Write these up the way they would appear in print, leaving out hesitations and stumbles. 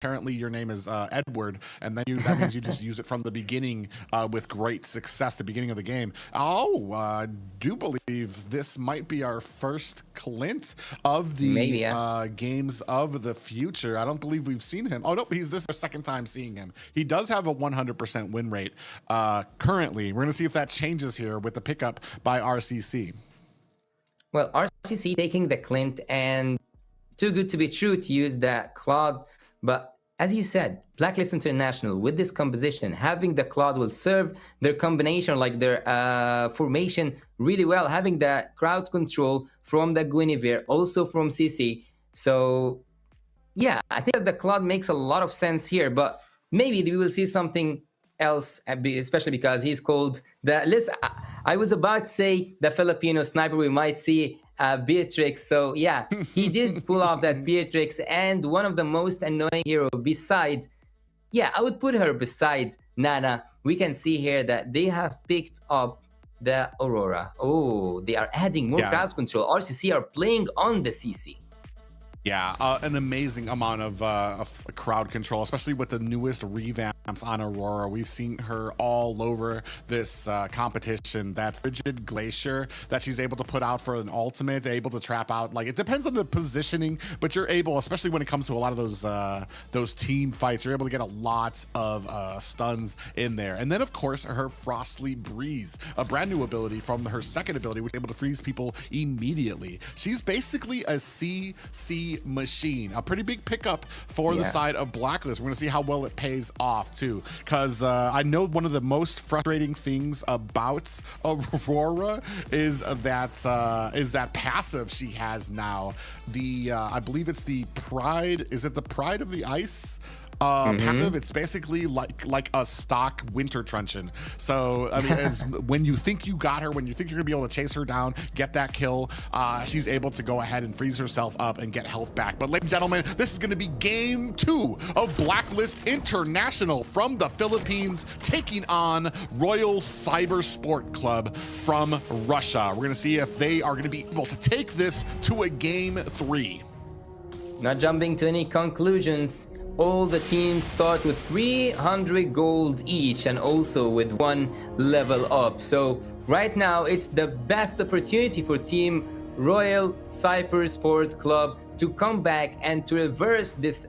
apparently your name is Edward, and then that means you just use it from the beginning with great success, the beginning of the game. Do believe this might be our first Clint of the Maybe, yeah. games of the future. I don't believe we've seen him. Oh, no, this is our second time seeing him. He does have a 100% win rate currently. We're going to see if that changes here with the pickup by RCC. Well, RCC taking the Clint, and too good to be true to use that Claude. But as you said, Blacklist International, with this composition, having the Claude will serve their combination, like their formation, really well. Having the crowd control from the Guinevere, also from CC. So, yeah, I think that the Claude makes a lot of sense here. But maybe we will see something else, especially because he's called the list. I was about to say the Filipino sniper. We might see Beatrix. So yeah, he did pull off that Beatrix, and one of the most annoying hero besides, yeah, I would put her beside Nana. We can see here that they have picked up the Aurora. Oh, they are adding more crowd control. RCC are playing on the CC. Yeah, an amazing amount of crowd control, especially with the newest revamps on Aurora. We've seen her all over this competition. That frigid glacier that she's able to put out for an ultimate, able to trap out. Like, it depends on the positioning, but you're able, especially when it comes to a lot of those team fights, you're able to get a lot of stuns in there. And then, of course, her Frostly Breeze, a brand new ability from her second ability, which is able to freeze people immediately. She's basically a CC machine, a pretty big pickup for the side of Blacklist. We're gonna see how well it pays off too, because I know one of the most frustrating things about Aurora is that passive she has now. The I believe it's the Pride. Is it the Pride of the Ice? Passive. It's basically like a stock winter truncheon. So I mean, when you think you got her, when you think you're gonna be able to chase her down, get that kill, she's able to go ahead and freeze herself up and get health back. But ladies and gentlemen, this is gonna be game 2 of Blacklist International from the Philippines, taking on Royal Cybersport Club from Russia. We're gonna see if they are gonna be able to take this to a game 3. Not jumping to any conclusions. All the teams start with 300 gold each, and also with 1 level up. So right now it's the best opportunity for Team Royal Cybersports Club to come back and to reverse this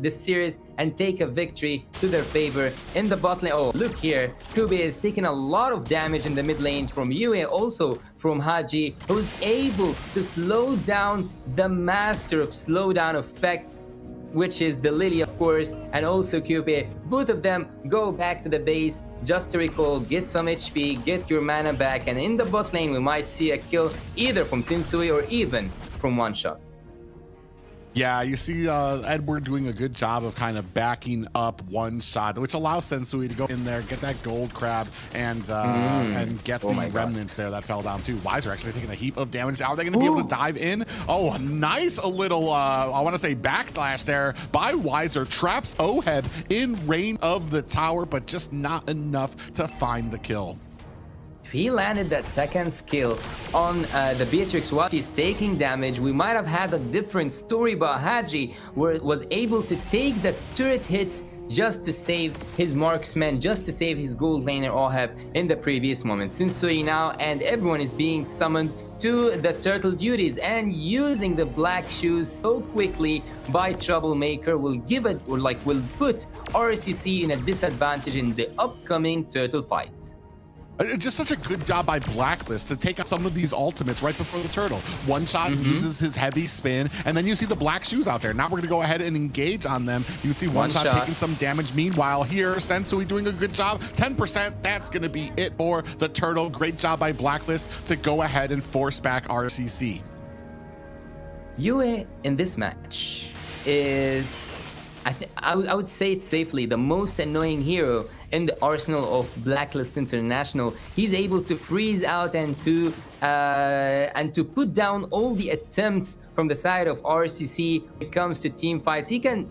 series and take a victory to their favor in the bot lane. Oh, look here, Kube is taking a lot of damage in the mid lane from Yue, also from Haji, who's able to slow down the master of slowdown effect, which is the Lily, of course, and also Cupid. Both of them go back to the base just to recall, get some HP, get your mana back, and in the bot lane we might see a kill either from Sensui or even from One Shot. Yeah, you see Edward doing a good job of kind of backing up One Shot, which allows Sensui to go in there, get that gold crab, and get the remnants there that fell down too. Weiser actually taking a heap of damage. Are they going to be able to dive in? Oh, a nice little, I want to say backlash there by Weiser. Traps Oheb in range of the tower, but just not enough to find the kill. If he landed that second skill on the Beatrix while he's taking damage, we might have had a different story, but Haji was able to take the turret hits just to save his marksman, just to save his gold laner Oheb in the previous moment. Sensui now and everyone is being summoned to the turtle duties, and using the black shoes so quickly by Troublemaker will give it, or like will put RCC in a disadvantage in the upcoming turtle fight. It's just such a good job by Blacklist to take out some of these ultimates right before the turtle. One Shot uses his heavy spin, and then you see the black shoes out there. Now we're going to go ahead and engage on them. You can see One Shot taking some damage. Meanwhile, here, Sensui doing a good job. 10%, that's going to be it for the turtle. Great job by Blacklist to go ahead and force back RCC. Yue in this match is, I would say it safely, the most annoying hero in the arsenal of Blacklist International. He's able to freeze out and to put down all the attempts from the side of RCC when it comes to team fights. He can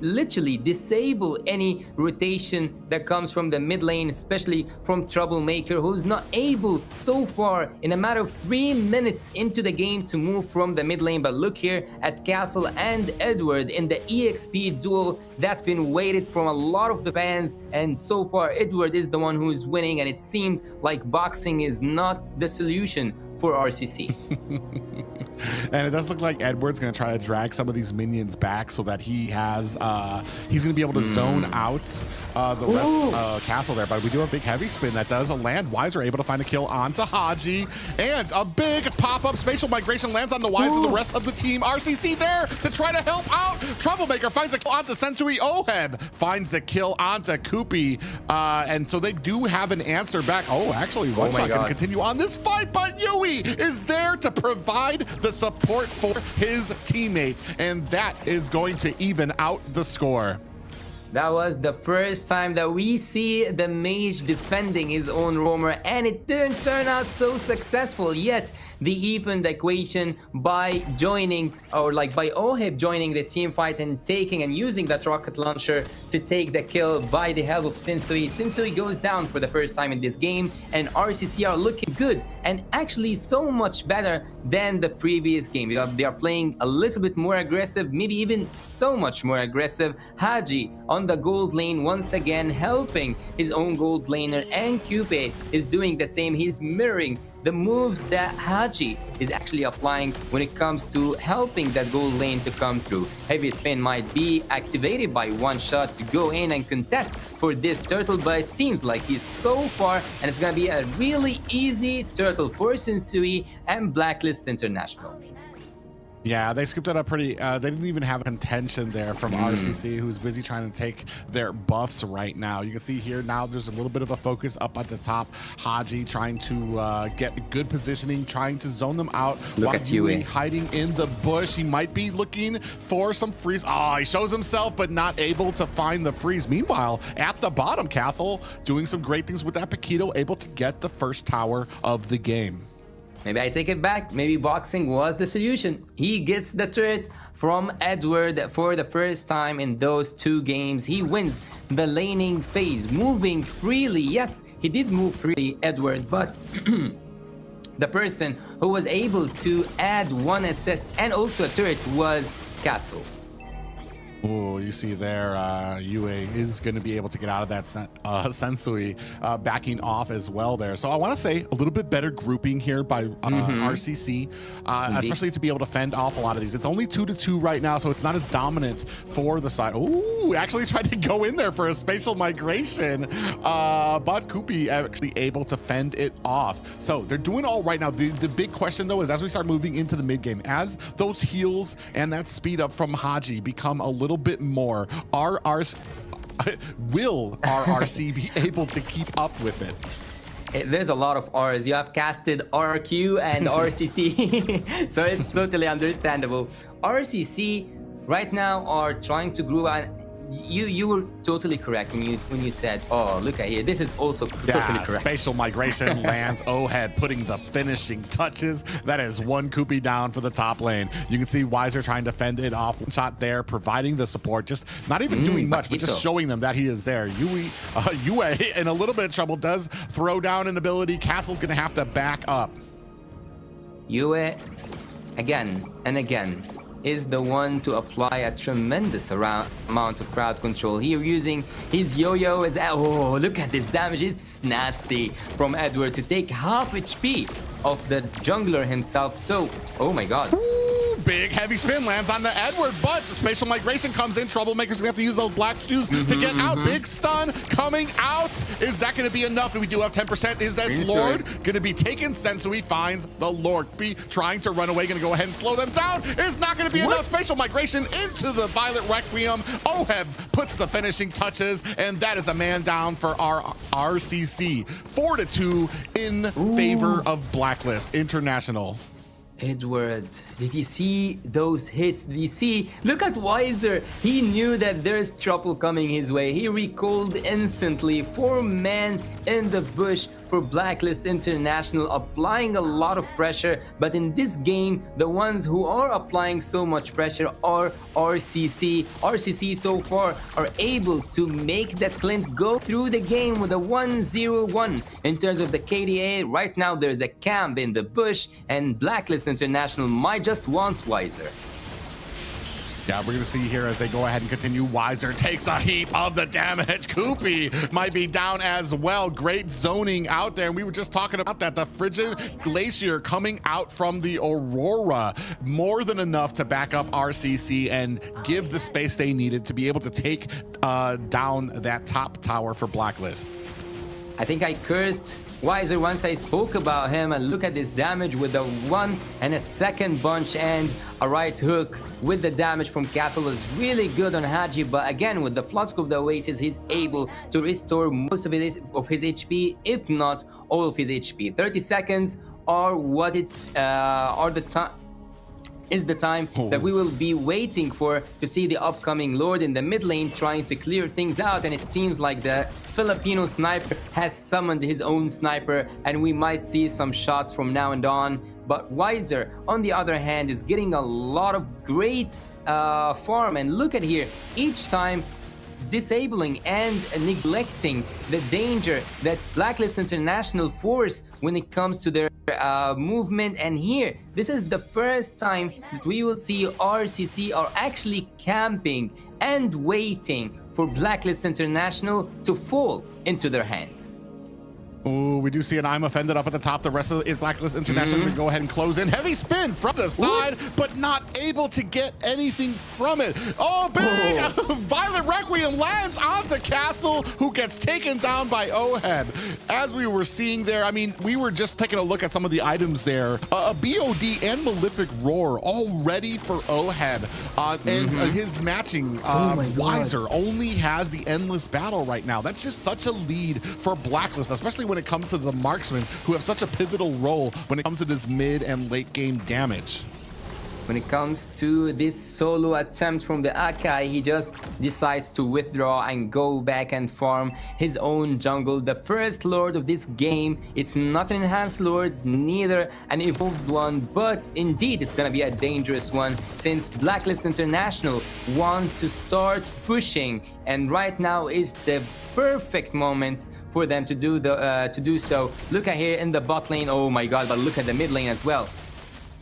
literally disable any rotation that comes from the mid lane, especially from Troublemaker, who's not able so far in a matter of 3 minutes into the game to move from the mid lane. But look here at Castle and Edward in the EXP duel that's been waited from a lot of the fans, and so far Edward is the one who is winning, and it seems like boxing is not the solution for RCC. And it does look like Edward's going to try to drag some of these minions back so that he has, he's going to be able to zone out the rest of Castle there. But we do have a big heavy spin that does land. Wiser able to find a kill onto Haji. And a big pop-up spatial migration lands on the Wiser. The rest of the team, RCC there to try to help out. Troublemaker finds a kill onto Sensui. Oheb finds the kill onto Koopy. And so they do have an answer back. Oh, actually, One Shot can continue on this fight, but Yui is there to provide the support for his teammate, and that is going to even out the score. That was the first time that we see the mage defending his own roamer, and it didn't turn out so successful yet. The evened equation by joining, or like by Oheb joining the team fight and taking and using that rocket launcher to take the kill by the help of Sensui. Sensui goes down for the first time in this game, and RCC are looking good and actually so much better than the previous game. They are playing a little bit more aggressive, maybe even so much more aggressive. Haji on the gold lane once again helping his own gold laner, and Cupid is doing the same. He's mirroring the moves that Haji is actually applying when it comes to helping that gold lane to come through. Heavy spin might be activated by One Shot to go in and contest for this turtle, but it seems like he's so far, and it's gonna be a really easy turtle for Sensui and Blacklist International. Yeah, they scooped it up pretty, they didn't even have a contention there from RCC, who's busy trying to take their buffs right now. You can see here now there's a little bit of a focus up at the top. Haji trying to get good positioning, trying to zone them out. Look at Yui hiding in the bush. He might be looking for some freeze. Oh, he shows himself, but not able to find the freeze. Meanwhile, at the bottom, Castle doing some great things with that Paquito, able to get the first tower of the game. Maybe I take it back. Maybe boxing was the solution. He gets the turret from Edward for the first time in those 2 games. He wins the laning phase, moving freely. Yes, he did move freely, Edward, but the person who was able to add 1 assist and also a turret was Castle. Oh, you see there, Yue is going to be able to get out of that Sensui backing off as well there. So I want to say a little bit better grouping here by RCC, especially to be able to fend off a lot of these. It's only 2-2 right now, so it's not as dominant for the side. Ooh, actually tried to go in there for a spatial migration, but Koopy actually able to fend it off. So they're doing all right now. The big question, though, is as we start moving into the mid game, as those heals and that speed up from Haji become a little bit more, will RRC be able to keep up with it? There's a lot of R's. You have casted RQ and RCC, so it's totally understandable. RCC right now are trying to grow, and you were totally correct when you said, oh, look at here, this is also totally correct. Spatial migration lands. Oheb putting the finishing touches. That is 1 Koopy down for the top lane. You can see Wiser trying to fend it off. One Shot there, providing the support, just not even doing much, but just showing them that he is there. Yue in a little bit of trouble, does throw down an ability. Castle's gonna have to back up. Yue, again and again, is the one to apply a tremendous amount of crowd control here, using his yo-yo as oh, look at this damage. It's nasty from Edward to take half HP of the jungler himself. So, oh my god. Big heavy spin lands on the Edward, but the spatial migration comes in. Troublemaker's gonna have to use those black shoes to get out. Big stun coming out. Is that gonna be enough? We do have 10%. Is this Lord gonna be taken? Sensui finds the Lord. Be trying to run away, gonna go ahead and slow them down. Is not gonna be enough. Spatial migration into the Violet Requiem. Oheb puts the finishing touches, and that is a man down for our RCC. 4-2 in favor of Blacklist International. Edward, did you see those hits? Did you see? Look at Wiser. He knew that there's trouble coming his way. He recalled instantly. 4 men in the bush for Blacklist International, applying a lot of pressure. But in this game, the ones who are applying so much pressure are RCC. RCC so far are able to make that Clint go through the game with a 1-0-1. In terms of the KDA, right now there's a camp in the bush, and Blacklist International might just want Wiser. Yeah, we're going to see here as they go ahead and continue. Wiser takes a heap of the damage. Koopy might be down as well. Great zoning out there. And we were just talking about that. The Frigid Glacier coming out from the Aurora. More than enough to back up RCC and give the space they needed to be able to take down that top tower for Blacklist. I think I cursed Wiser once I spoke about him, and look at this damage with a 1 and a second bunch and a right hook with the damage from Castle was really good on Haji, but again with the Flask of the Oasis he's able to restore most of his HP, if not all of his HP. 30 seconds are what it is the time that we will be waiting for to see the upcoming Lord in the mid lane trying to clear things out, and it seems like the Filipino sniper has summoned his own sniper, and we might see some shots from now and on. But Wiser, on the other hand, is getting a lot of great farm, and look at here, each time disabling and neglecting the danger that Blacklist International force when it comes to their movement. And here, this is the first time that we will see RCC are actually camping and waiting for Blacklist International to fall into their hands. Ooh, we do see an I'm offended up at the top. The rest of the Blacklist International can go ahead and close in. Heavy spin from the side, but not able to get anything from it. Oh, big Violent Requiem lands onto Castle, who gets taken down by Oheb. As we were seeing there, I mean, we were just taking a look at some of the items there. A BOD and Malefic Roar all ready for Oheb. And his matching Wiser only has the Endless Battle right now. That's just such a lead for Blacklist, especially when it comes to the marksmen who have such a pivotal role when it comes to this mid and late game damage. When it comes to this solo attempt from the Akai, he just decides to withdraw and go back and farm his own jungle. The first Lord of this game, it's not an enhanced Lord, neither an evolved one, but indeed it's gonna be a dangerous one since Blacklist International want to start pushing, and right now is the perfect moment for them to do so. Look at here in the bot lane, oh my god, but look at the mid lane as well.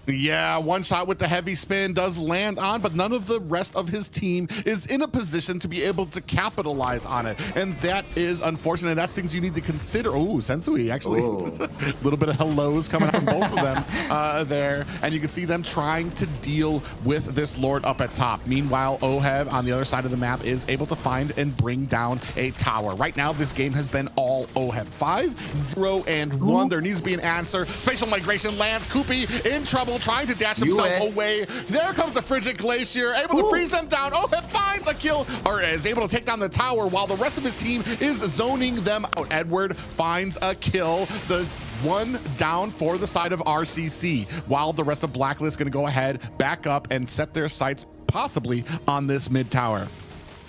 Yeah, one shot with the heavy spin does land on, but none of the rest of his team is in a position to be able to capitalize on it. And that is unfortunate. That's things you need to consider. Oh, Sensui, actually. A little bit of hellos coming out from both of them there. And you can see them trying to deal with this Lord up at top. Meanwhile, Oheb on the other side of the map is able to find and bring down a tower. Right now, this game has been all Oheb. 5, 0, and 1. There needs to be an answer. Spatial migration lands. Koopy in trouble, trying to dash himself away. There comes the Frigid Glacier, able to freeze them down. Oheb finds a kill, or is able to take down the tower while the rest of his team is zoning them out. Edward finds a kill. The one down for the side of RCC, while the rest of Blacklist going to go ahead, back up, and set their sights possibly on this mid tower.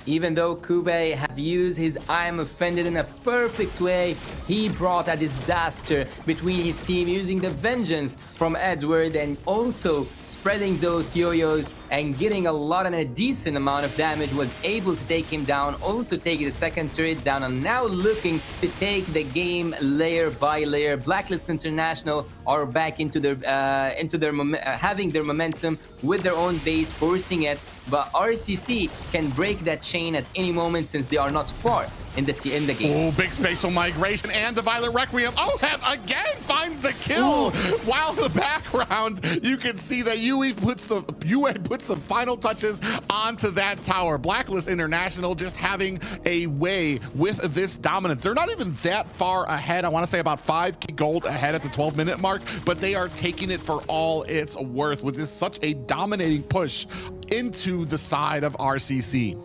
Even though Kube have used his I am offended in a perfect way, he brought a disaster between his team using the vengeance from Edward and also spreading those yo-yos and getting a lot and a decent amount of damage, was able to take him down, also taking the second turret down, and now looking to take the game layer by layer. Blacklist International are back into their having their momentum with their own base, forcing it, but RCC can break that chain at any moment since they are not far in the game. Oh, big spatial migration and the Violent Requiem. Oheb again finds the kill. While the background, you can see that UE puts the final touches onto that tower. Blacklist International just having a way with this dominance. They're not even that far ahead. I want to say about 5k gold ahead at the 12-minute mark, but they are taking it for all it's worth with this such a dominating push into the side of RCC.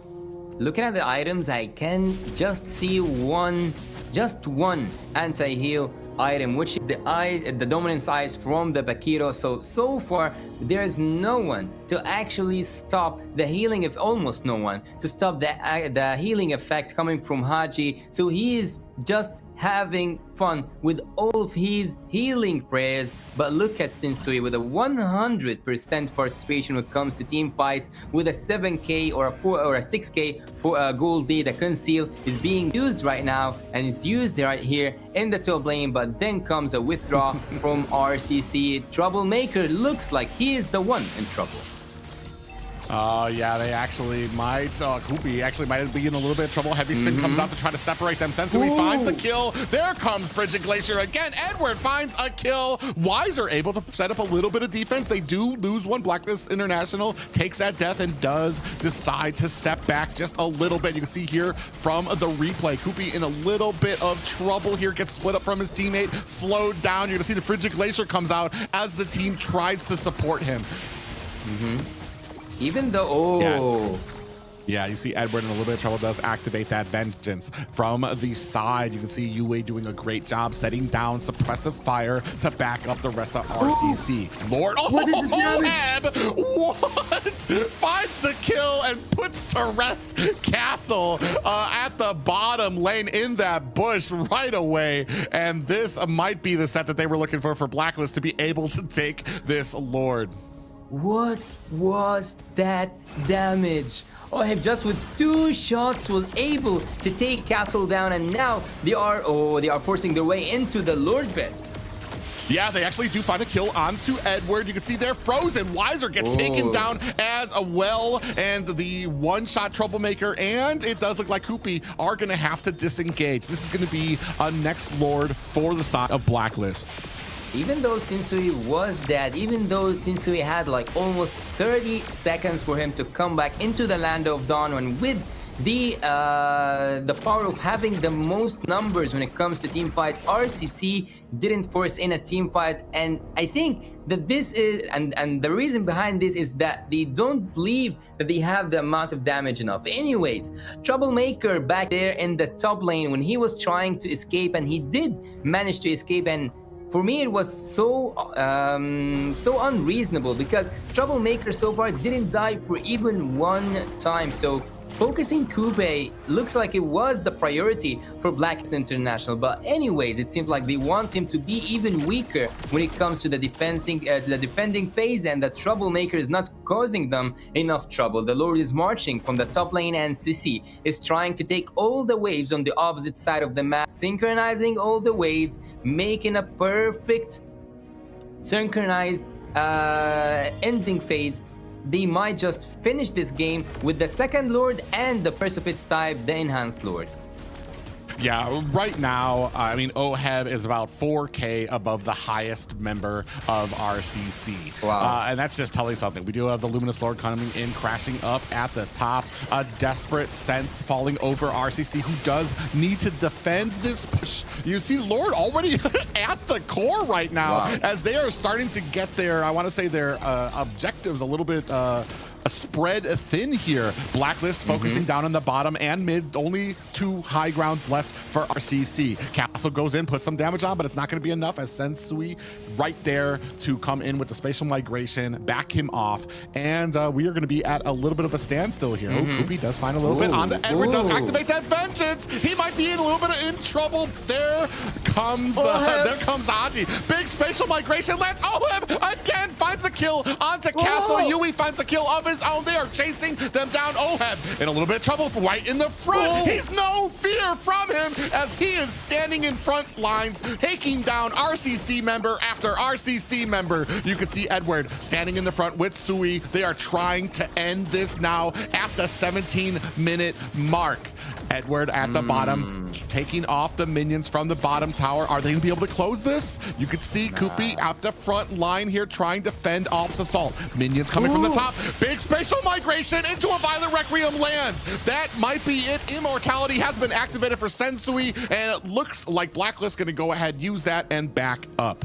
Looking at the items, I can just see just one anti-heal item, which is the dominance eyes from the Bakiro. So far there's no one to actually stop the healing, almost no one to stop the healing effect coming from Haji. So he is just having fun with all of his healing prayers. But look at Sensui with a 100% participation when it comes to team fights, with a 7k or a 4 or a 6k for a gold lead. A conceal is being used right now, and it's used right here in the top lane, but then comes a withdraw from RCC. Troublemaker looks like he is the one in trouble. Yeah, they actually might. Koopy actually might be in a little bit of trouble. Heavy Spin comes out to try to separate them. Sensui finds the kill. There comes Frigid Glacier again. Edward finds a kill. Wiser able to set up a little bit of defense. They do lose one. Blacklist International takes that death and does decide to step back just a little bit. You can see here from the replay, Koopy in a little bit of trouble here. Gets split up from his teammate, slowed down. You're gonna see the Frigid Glacier comes out as the team tries to support him. Even though, Yeah, you see Edward in a little bit of trouble, does activate that vengeance. From the side, you can see Yue doing a great job setting down suppressive fire to back up the rest of RCC. Lord, Oheb, what? Finds the kill and puts to rest Castle at the bottom lane in that bush right away. And this might be the set that they were looking for Blacklist to be able to take this Lord. what was that damage? Oheb just with 2 shots was able to take Castle down, and now they are forcing their way into the Lord pit. Yeah, they actually do find a kill onto Edward. You can see they're frozen. Wiser gets taken down as well, and the one-shot Troublemaker, and it does look like Koopy are going to have to disengage. This is going to be a next Lord for the side of Blacklist. Even though Sensui was dead, even though Sensui had like almost 30 seconds for him to come back into the Land of Dawn, and with the power of having the most numbers when it comes to team fight, RCC didn't force in a team fight. And I think that this is, and the reason behind this is that they don't believe that they have the amount of damage enough. Anyways, Troublemaker back there in the top lane when he was trying to escape, and he did manage to escape, and for me, it was so unreasonable because Troublemaker so far didn't die for even one time. So focusing Koopy looks like it was the priority for Blacklist International. But anyways, it seems like they want him to be even weaker when it comes to the defending phase, and the Troublemaker is not causing them enough trouble. The Lord is marching from the top lane, and Sissy is trying to take all the waves on the opposite side of the map, synchronizing all the waves, making a perfect synchronized ending phase. They might just finish this game with the second Lord and the first of its type, the Enhanced Lord. Yeah, right now, I mean, Oheb is about 4K above the highest member of RCC. Wow. And that's just telling something. We do have the Luminous Lord coming in, crashing up at the top. A desperate sense falling over RCC, who does need to defend this push. You see Lord already at the core right now, as they are starting to get their, I want to say their objectives a little bit spread thin here. Blacklist focusing down on the bottom and mid. Only 2 high grounds left for RCC. Castle goes in, puts some damage on, but it's not going to be enough, as Sensui right there to come in with the spatial migration, back him off, and we are going to be at a little bit of a standstill here. Koopy does find a little bit on the Edward, does activate that vengeance. He might be in a little bit in trouble. There comes Aji. Big spatial migration lands. Oheb again finds the kill onto Castle. Yui finds the kill of his own. They are chasing them down. Oheb in a little bit of trouble, right in the front. He's no fear from him, as he is standing in front lines, taking down RCC member after RCC member. You can see Edward standing in the front with Sui. They are trying to end this now at the 17-minute mark. Edward at the bottom, taking off the minions from the bottom tower. Are they gonna be able to close this? You can see Koopy at the front line here trying to fend off Assault. Minions coming from the top. Big spatial migration into a Violent Requiem lands. That might be it. Immortality has been activated for Sensui, and it looks like Blacklist gonna go ahead, use that, and back up.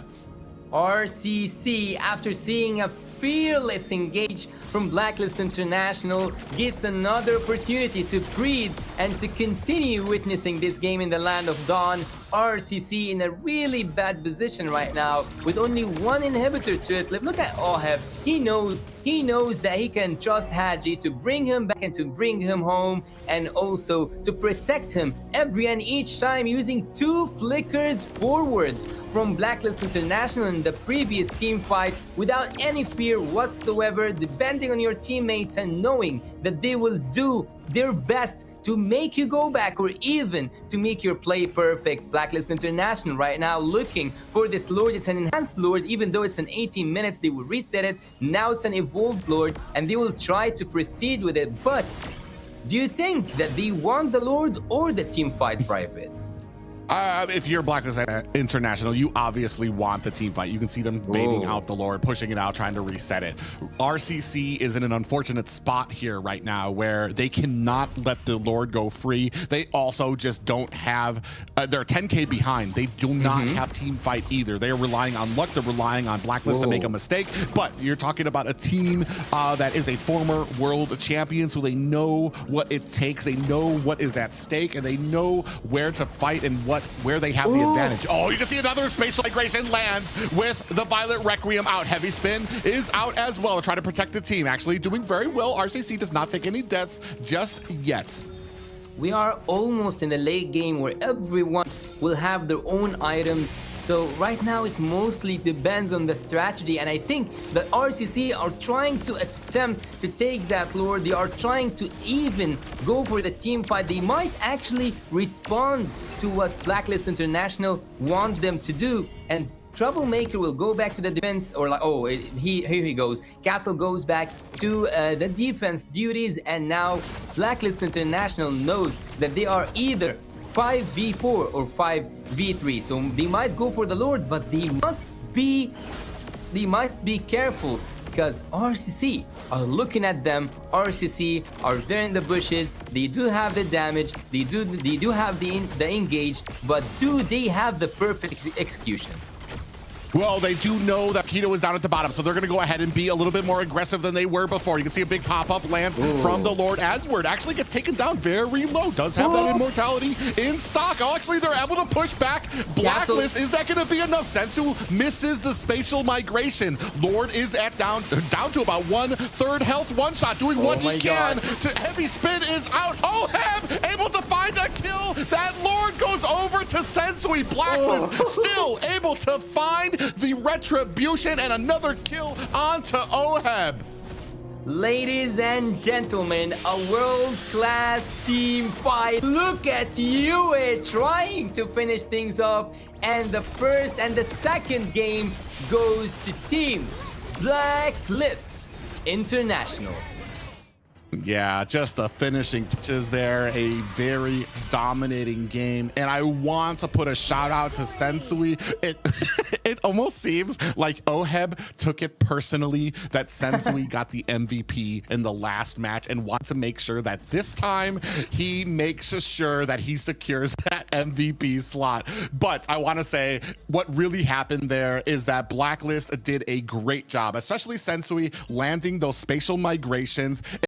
RCC, after seeing a fearless engage from Blacklist International, gets another opportunity to breathe and to continue witnessing this game in the Land of Dawn. RCC in a really bad position right now with only one inhibitor to it. Look at Oheb. He knows that he can trust Hadji to bring him back and to bring him home, and also to protect him every and each time using 2 flickers forward from Blacklist International in the previous team fight without any fear whatsoever, depending on your teammates and knowing that they will do their best to make you go back or even to make your play perfect. Blacklist International right now looking for this Lord. It's an enhanced Lord, even though it's an 18 minutes, they will reset it. Now it's an evolved Lord and they will try to proceed with it. But do you think that they want the Lord or the team fight private? If you're Blacklist International, you obviously want the team fight. You can see them baiting out the Lord, pushing it out, trying to reset it. RCC is in an unfortunate spot here right now where they cannot let the Lord go free. They also just don't have, they're 10K behind. They do not have team fight either. They are relying on luck. They're relying on Blacklist to make a mistake. But you're talking about a team that is a former world champion, so they know what it takes. They know what is at stake, and they know where to fight and where they have the advantage. Oh, you can see another spatial migration lands with the Violet Requiem out. Heavy Spin is out as well to try to protect the team. Actually doing very well. RCC does not take any deaths just yet. We are almost in the late game where everyone will have their own items. So right now it mostly depends on the strategy, and I think that RCC are trying to attempt to take that Lord. They are trying to even go for the team fight. They might actually respond to what Blacklist International want them to do, and Troublemaker will go back to the defense, or like, here he goes. Castle goes back to the defense duties, and now Blacklist International knows that they are either 5v4 or 5v3, so they might go for the Lord, but they must be careful because RCC are looking at them. RCC are there in the bushes. They do have the damage. They do have the engage, but do they have the perfect execution? Well, they do know that Keto is down at the bottom, so they're going to go ahead and be a little bit more aggressive than they were before. You can see a big pop-up lands from the Lord. Edward actually gets taken down very low. Does have that immortality in stock. Oh, actually, they're able to push back. Blacklist, is that going to be enough? Sensu misses the spatial migration. Lord is at down to about 1/3 health. One shot, doing what he can. To Heavy Spin is out. Oheb able to find a kill. That Lord goes over to Sensui. Blacklist still able to find the retribution and another kill onto Oheb. Ladies and gentlemen, a world-class team fight. Look at you trying to finish things off, and the first and the second game goes to Team Blacklist International. Yeah, just the finishing touches there. A very dominating game. And I want to put a shout out to Sensui. It almost seems like Oheb took it personally that Sensui got the MVP in the last match and wants to make sure that this time he makes sure that he secures that MVP slot. But I want to say what really happened there is that Blacklist did a great job, especially Sensui landing those spatial migrations.